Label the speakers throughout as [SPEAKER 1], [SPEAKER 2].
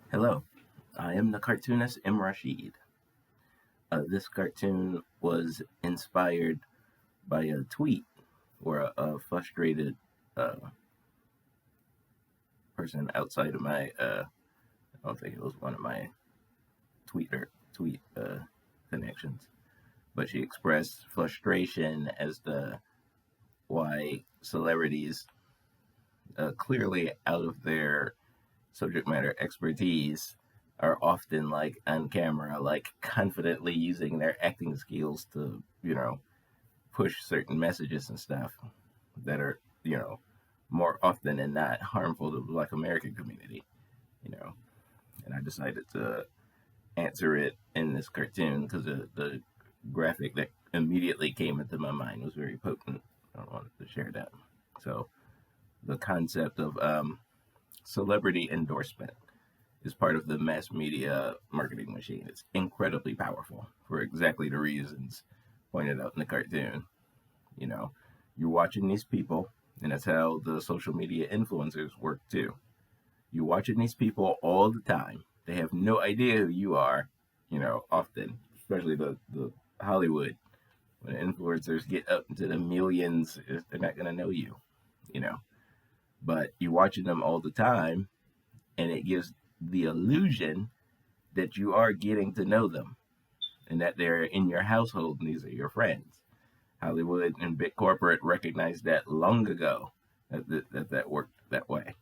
[SPEAKER 1] Hello, I am the cartoonist M. Rashid. This cartoon was inspired by a tweet where a frustrated uh, person outside of my, I don't think it was one of my tweet connections, but she expressed frustration as to why celebrities, clearly out of their subject matter expertise, are often like on camera, like confidently using their acting skills to, push certain messages and stuff that are, more often than not harmful to the Black American community, you know. And I decided to answer it in this cartoon because the graphic that immediately came into my mind was very potent. I wanted to share that. So the concept of celebrity endorsement is part of the mass media marketing machine. It's incredibly powerful for exactly the reasons pointed out in the cartoon. You know, you're watching these people, and that's how the social media influencers work too. You're watching these people all the time. They have no idea who you are, often, especially the Hollywood. When influencers get up into the millions, they're not going to know you, you know. But you're watching them all the time, and it gives the illusion that you are getting to know them and that they're in your household and these are your friends. Hollywood and big corporate recognized that long ago that worked that way.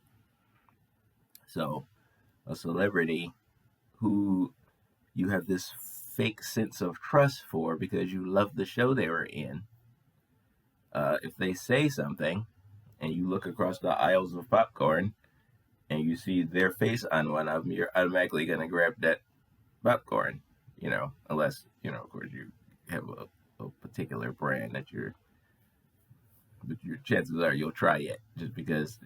[SPEAKER 1] So a celebrity who you have this fake sense of trust for because you love the show they were in, if they say something and you look across the aisles of popcorn and you see their face on one of them, you're automatically going to grab that popcorn, unless, of course, you have a particular brand that but your chances are you'll try it just because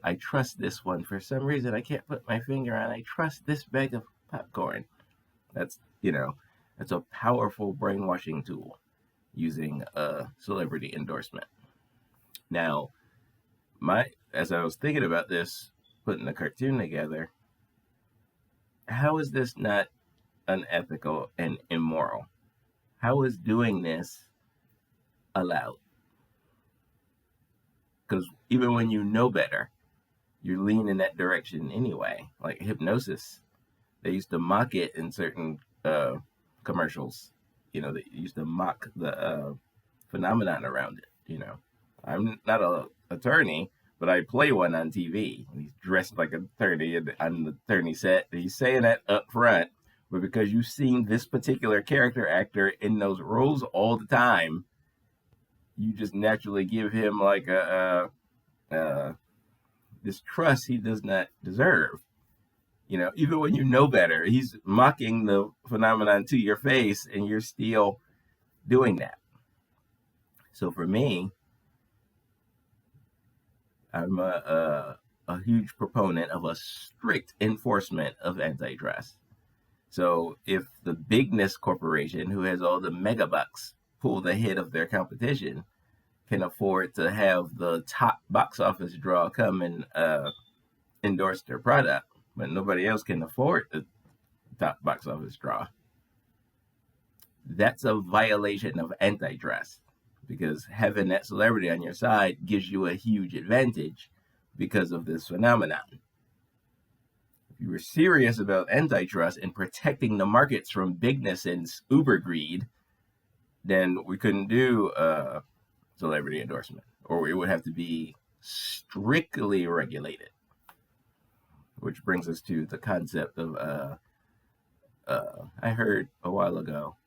[SPEAKER 1] I trust this one for some reason I can't put my finger on. I trust this bag of popcorn. That's, that's a powerful brainwashing tool using a celebrity endorsement. Now, as I was thinking about this, putting the cartoon together, how is this not unethical and immoral? How is doing this allowed? Because even when you know better, you lean in that direction anyway. Like hypnosis, they used to mock it in certain commercials. They used to mock the phenomenon around it. I'm not an attorney, but I play one on TV. He's dressed like an attorney on the attorney set. He's saying that up front, but because you've seen this particular character actor in those roles all the time, you just naturally give him like a this trust he does not deserve. Even when you know better, he's mocking the phenomenon to your face, and you're still doing that. So for me, I'm a huge proponent of a strict enforcement of antitrust. So if the bigness corporation, who has all the megabucks, pull the head of their competition, can afford to have the top box office draw come and endorse their product, but nobody else can afford the top box office draw, that's a violation of antitrust because having that celebrity on your side gives you a huge advantage because of this phenomenon. If you were serious about antitrust and protecting the markets from bigness and uber greed, then we couldn't do celebrity endorsement, or it would have to be strictly regulated. Which brings us to the concept of I heard a while ago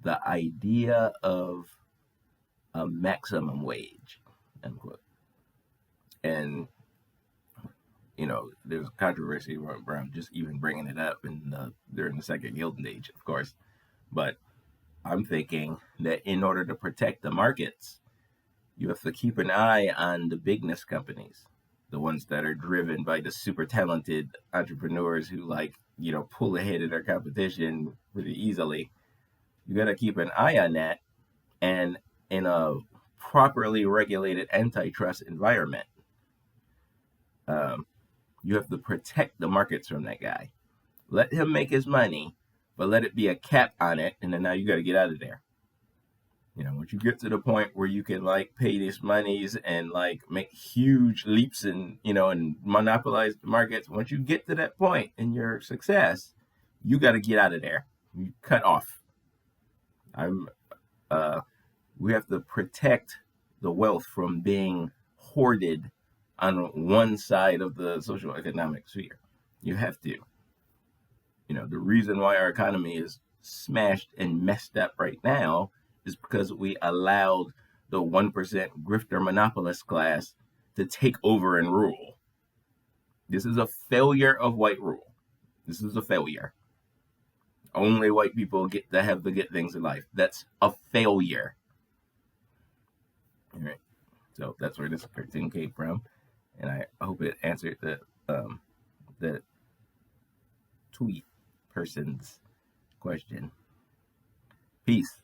[SPEAKER 1] the idea of a maximum wage, unquote. And there's controversy around just even bringing it up during the second Gilded Age, of course. But I'm thinking that in order to protect the markets, you have to keep an eye on the bigness companies, the ones that are driven by the super talented entrepreneurs who pull ahead of their competition pretty easily. You got to keep an eye on that, and in a properly regulated antitrust environment, um, You have to protect the markets from that guy. Let him make his money, but let it be a cap on it, and then now you got to get out of there. Once you get to the point where you can like pay these monies and like make huge leaps and monopolize the markets, once you get to that point in your success, you got to get out of there. You cut off. We have to protect the wealth from being hoarded on one side of the social economic sphere. You have to. The reason why our economy is smashed and messed up right now is because we allowed the 1% grifter monopolist class to take over and rule. This is a failure of white rule. This is a failure. Only white people get to have the good things in life. That's a failure. All right. So that's where this cartoon came from, and I hope it answered the tweet person's question. Peace.